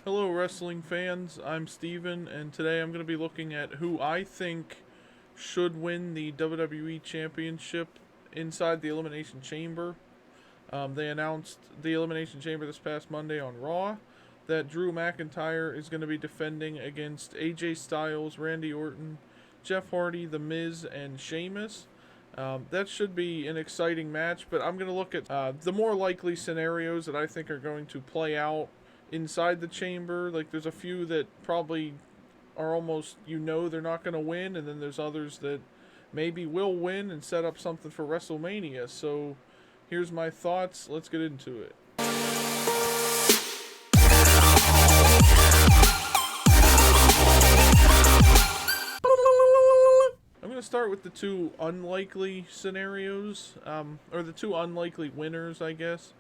Hello, wrestling fans. I'm Steven, and today I'm going to be looking at who I think should win the WWE Championship inside the Elimination Chamber. They announced the Elimination Chamber this past Monday on Raw that Drew McIntyre is going to be defending against AJ Styles, Randy Orton, Jeff Hardy, The Miz, and Sheamus. That should be an exciting match, but I'm going to look at the more likely scenarios that I think are going to play out inside the chamber. Like, there's a few that probably are almost, they're not going to win, and then there's others that maybe will win and set up something for WrestleMania. So, here's my thoughts. Let's get into it. I'm going to start with the two unlikely scenarios, or the two unlikely winners, I guess.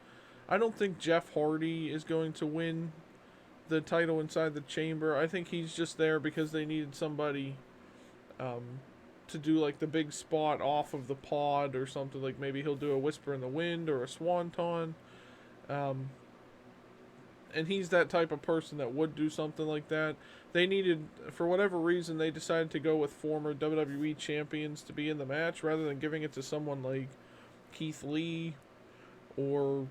I don't think Jeff Hardy is going to win the title inside the chamber. I think he's just there because they needed somebody to do like the big spot off of the pod or something. Like maybe he'll do a whisper in the wind or a swanton. And he's that type of person that would do something like that. They needed, for whatever reason, they decided to go with former WWE champions to be in the match rather than giving it to someone like Keith Lee or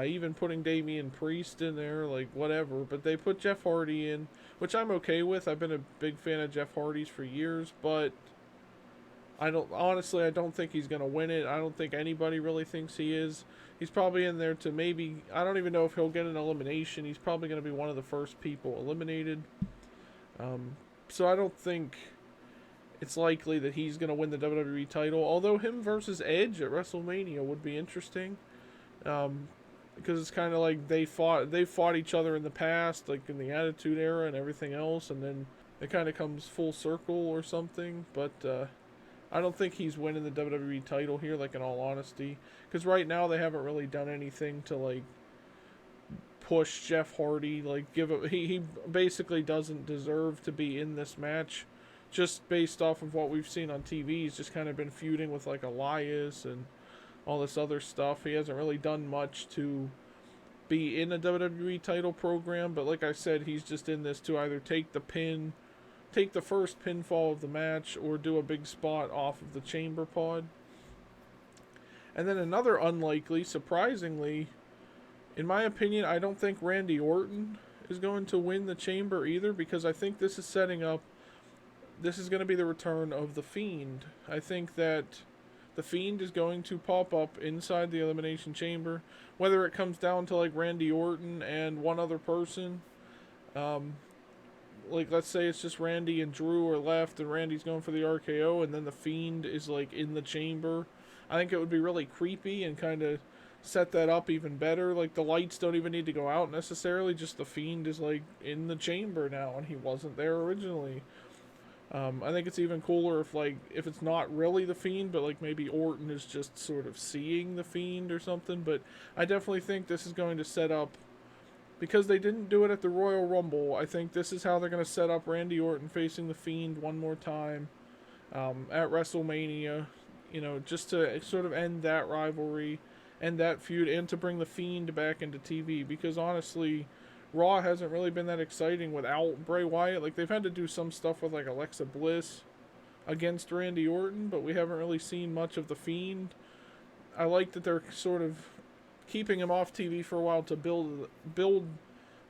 even putting Damian Priest in there, like whatever. But they put Jeff Hardy in, which I'm okay with. I've been a big fan of Jeff Hardy's for years, but I don't think he's gonna win it. I don't think anybody really thinks he is. He's probably in there to maybe, I don't even know if he'll get an elimination. He's probably gonna be one of the first people eliminated. So I don't think it's likely that he's gonna win the WWE title. Although him versus Edge at WrestleMania would be interesting. Because it's kind of like they fought each other in the past, like in the Attitude Era and everything else, and then it kind of comes full circle or something. But I don't think he's winning the WWE title here, like in all honesty, because right now they haven't really done anything to like push Jeff Hardy. Like he basically doesn't deserve to be in this match, just based off of what we've seen on TV. He's just kind of been feuding with like Elias and all this other stuff. He hasn't really done much to be in a WWE title program, but like I said, he's just in this to either take the first pinfall of the match or do a big spot off of the chamber pod. And then another unlikely, surprisingly, in my opinion, I don't think Randy Orton is going to win the chamber either, because I think this is going to be the return of The Fiend. I think that The Fiend is going to pop up inside the Elimination Chamber, whether it comes down to like Randy Orton and one other person. Like let's say it's just Randy and Drew are left and Randy's going for the RKO and then The Fiend is like in the chamber. I think it would be really creepy and kind of set that up even better. Like the lights don't even need to go out necessarily, just The Fiend is like in the chamber now and he wasn't there originally. I think it's even cooler if it's not really The Fiend, but like maybe Orton is just sort of seeing The Fiend or something. But I definitely think this is going to set up, because they didn't do it at the Royal Rumble, I think this is how they're going to set up Randy Orton facing The Fiend one more time at WrestleMania. Just to sort of end that rivalry, end that feud, and to bring The Fiend back into TV. Because honestly, Raw hasn't really been that exciting without Bray Wyatt. Like, they've had to do some stuff with, like, Alexa Bliss against Randy Orton, but we haven't really seen much of The Fiend. I like that they're sort of keeping him off TV for a while to build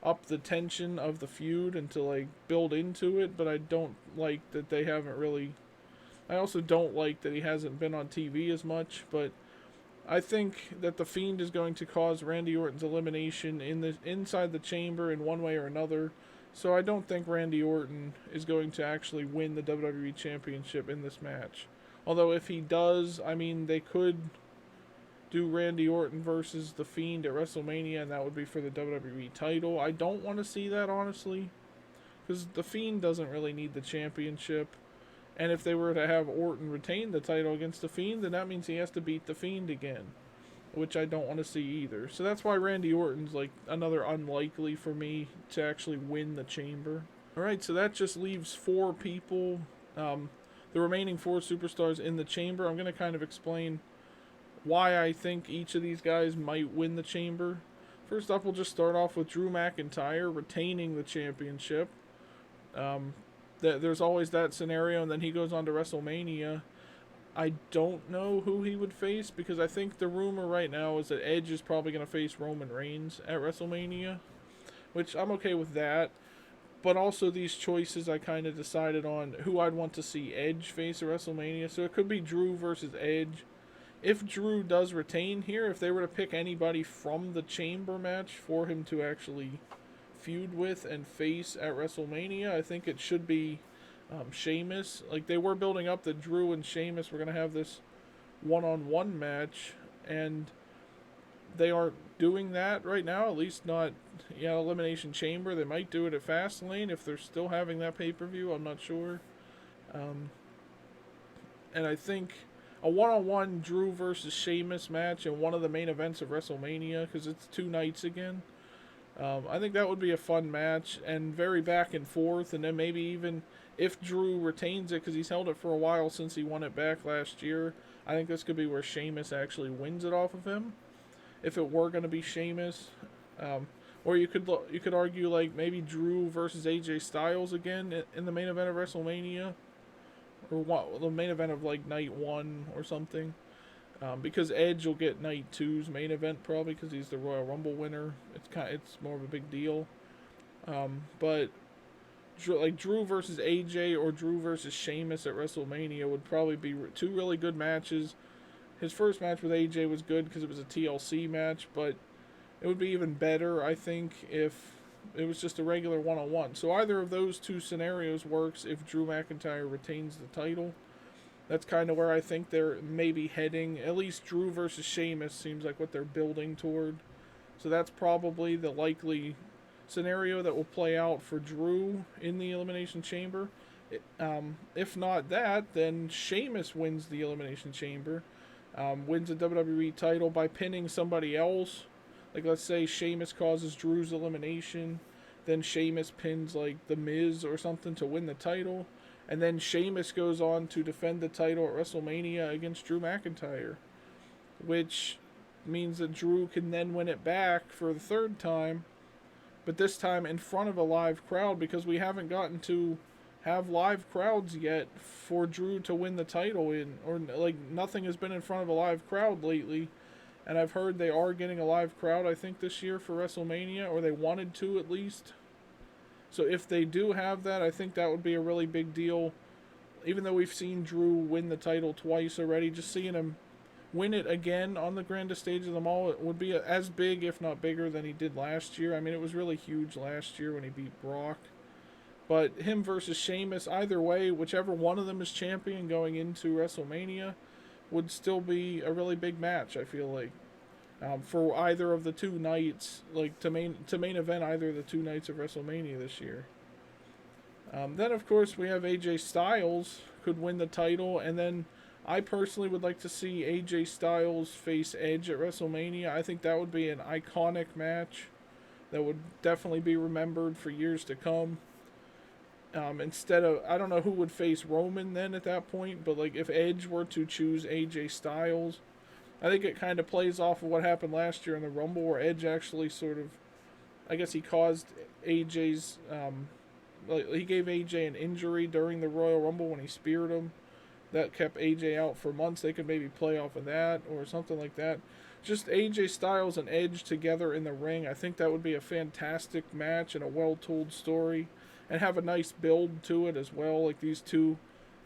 up the tension of the feud and to, like, build into it, but I don't like that they haven't really... I also don't like that he hasn't been on TV as much, but I think that The Fiend is going to cause Randy Orton's elimination inside the chamber in one way or another. So I don't think Randy Orton is going to actually win the WWE Championship in this match. Although if he does, I mean, they could do Randy Orton versus The Fiend at WrestleMania, and that would be for the WWE title. I don't want to see that, honestly, because The Fiend doesn't really need the championship. And if they were to have Orton retain the title against The Fiend, then that means he has to beat The Fiend again, which I don't want to see either. So that's why Randy Orton's like another unlikely for me to actually win the chamber. Alright, so that just leaves 4 people, the remaining 4 superstars in the chamber. I'm going to kind of explain why I think each of these guys might win the chamber. First up, we'll just start off with Drew McIntyre retaining the championship. Um, there's always that scenario, and then he goes on to WrestleMania. I don't know who he would face because I think the rumor right now is that Edge is probably going to face Roman Reigns at WrestleMania, which I'm okay with that. But also these choices, I kind of decided on who I'd want to see Edge face at WrestleMania. So it could be Drew versus Edge. If Drew does retain here, if they were to pick anybody from the Chamber match for him to actually feud with and face at WrestleMania, I think it should be Sheamus. Like, they were building up that Drew and Sheamus were going to have this one-on-one match, and they aren't doing that right now, at least not Elimination Chamber. They might do it at Fastlane if they're still having that pay-per-view. I'm not sure. And I think a one-on-one Drew versus Sheamus match in one of the main events of WrestleMania, because it's 2 nights again. I think that would be a fun match and very back and forth, and then maybe even if Drew retains it, because he's held it for a while since he won it back last year, I think this could be where Sheamus actually wins it off of him. If it were going to be Sheamus, or you could argue like maybe Drew versus AJ Styles again in the main event of WrestleMania, or what, the main event of like night 1 or something. Because Edge will get night 2's main event probably because he's the Royal Rumble winner. It's more of a big deal. But like Drew versus AJ or Drew versus Sheamus at WrestleMania would probably be 2 really good matches. His first match with AJ was good because it was a TLC match, but it would be even better, I think, if it was just a regular one-on-one. So either of those 2 scenarios works if Drew McIntyre retains the title. That's kind of where I think they're maybe heading. At least Drew versus Sheamus seems like what they're building toward. So that's probably the likely scenario that will play out for Drew in the Elimination Chamber. If not that, then Sheamus wins the Elimination Chamber. Wins the WWE title by pinning somebody else. Like, let's say Sheamus causes Drew's elimination. Then Sheamus pins, like, The Miz or something to win the title. And then Sheamus goes on to defend the title at WrestleMania against Drew McIntyre, which means that Drew can then win it back for the 3rd time, but this time in front of a live crowd, because we haven't gotten to have live crowds yet for Drew to win the title or like nothing has been in front of a live crowd lately. And I've heard they are getting a live crowd, I think, this year for WrestleMania, or they wanted to at least. So if they do have that, I think that would be a really big deal. Even though we've seen Drew win the title twice already, just seeing him win it again on the grandest stage of them all, it would be as big, if not bigger, than he did last year. I mean, it was really huge last year when he beat Brock. But him versus Sheamus, either way, whichever one of them is champion going into WrestleMania, would still be a really big match, I feel like. For either of the 2 nights, like to main event either of the 2 nights of WrestleMania this year. Then of course we have AJ Styles could win the title, and then I personally would like to see AJ Styles face Edge at WrestleMania. I think that would be an iconic match that would definitely be remembered for years to come. Instead of, I don't know who would face Roman then at that point, but like if Edge were to choose AJ Styles, I think it kind of plays off of what happened last year in the Rumble, where Edge actually sort of, I guess he caused AJ's, he gave AJ an injury during the Royal Rumble when he speared him. That kept AJ out for months. They could maybe play off of that or something like that. Just AJ Styles and Edge together in the ring, I think that would be a fantastic match and a well-told story, and have a nice build to it as well. Like these 2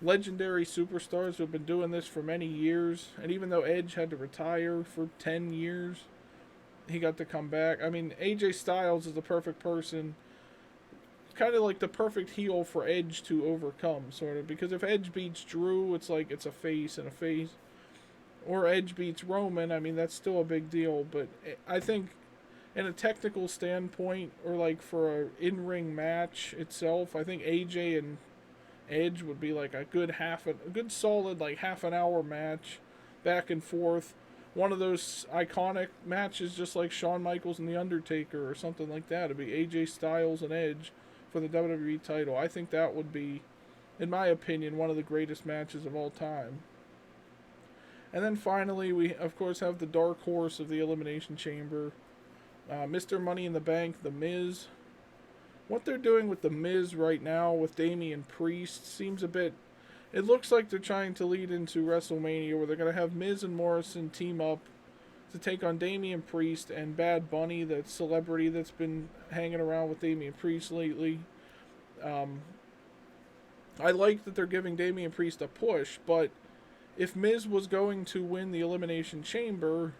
legendary superstars who have been doing this for many years, and even though Edge had to retire for 10 years, he got to come back. I mean, AJ Styles is the perfect person, kind of like the perfect heel for Edge to overcome, sort of, because if Edge beats Drew, it's like it's a face and a face, or Edge beats Roman, I mean, that's still a big deal. But I think in a technical standpoint, or like for a in-ring match itself, I think AJ and Edge would be like a good solid like half an hour match, back and forth. One of those iconic matches, just like Shawn Michaels and The Undertaker or something like that. It'd be AJ Styles and Edge for the WWE title. I think that would be, in my opinion, one of the greatest matches of all time. And then finally, we of course have the dark horse of the Elimination Chamber, Mr. Money in the Bank, The Miz. What they're doing with The Miz right now with Damian Priest seems a bit. It looks like they're trying to lead into WrestleMania where they're going to have Miz and Morrison team up to take on Damian Priest and Bad Bunny, that celebrity that's been hanging around with Damian Priest lately. Um, I like that they're giving Damian Priest a push, but if Miz was going to win the Elimination Chamber,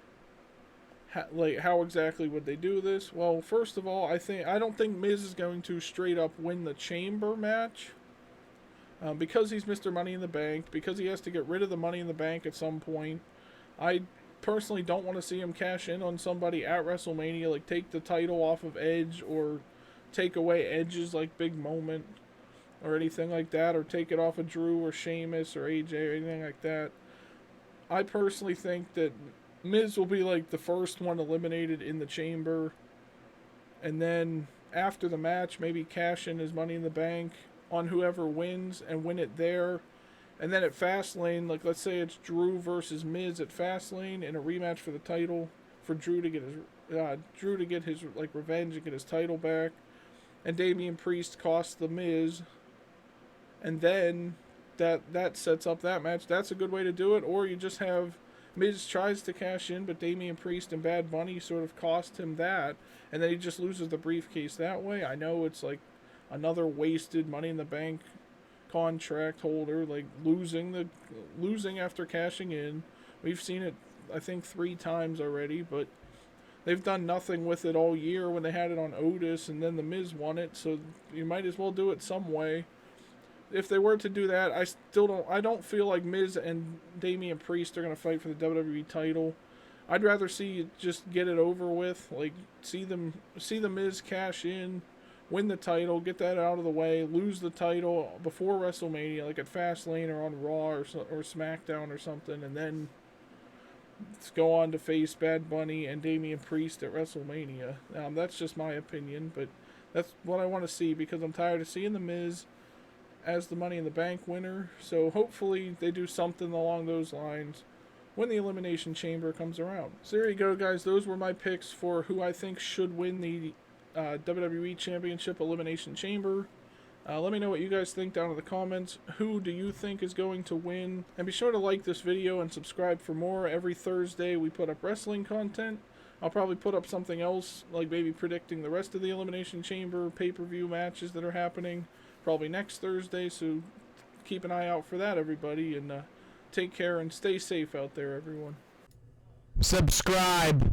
how exactly would they do this? Well, first of all, I don't think Miz is going to straight up win the Chamber match, because he's Mr. Money in the Bank, because he has to get rid of the Money in the Bank at some point. I personally don't want to see him cash in on somebody at WrestleMania, like take the title off of Edge or take away Edge's like big moment or anything like that, or take it off of Drew or Sheamus or AJ or anything like that. I personally think that Miz will be like the first one eliminated in the Chamber, and then after the match, maybe cash in his Money in the Bank on whoever wins and win it there. And then at Fastlane, like let's say it's Drew versus Miz at Fastlane in a rematch for the title, for Drew to get his like revenge and get his title back, and Damian Priest costs the Miz, and then that sets up that match. That's a good way to do it. Or you just have Miz tries to cash in, but Damian Priest and Bad Bunny sort of cost him that, and then he just loses the briefcase that way. I know it's like another wasted Money in the Bank contract holder, like losing after cashing in. We've seen it, I think, 3 times already, but they've done nothing with it all year when they had it on Otis, and then the Miz won it. So you might as well do it some way. If they were to do that, I don't feel like Miz and Damian Priest are going to fight for the WWE title. I'd rather see just get it over with, like see the Miz cash in, win the title, get that out of the way, lose the title before WrestleMania, like at Fastlane or on Raw or SmackDown or something, and then let's go on to face Bad Bunny and Damian Priest at WrestleMania. That's just my opinion, but that's what I want to see, because I'm tired of seeing the Miz as the Money in the Bank winner. So hopefully they do something along those lines when the Elimination Chamber comes around. So there you go, guys. Those were my picks for who I think should win the WWE Championship Elimination Chamber. Let me know what you guys think down in the comments. Who do you think is going to win? And be sure to like this video and subscribe for more. Every Thursday we put up wrestling content. I'll probably put up something else, like maybe predicting the rest of the Elimination Chamber pay-per-view matches that are happening probably next Thursday. So keep an eye out for that, everybody. And take care and stay safe out there, everyone. Subscribe.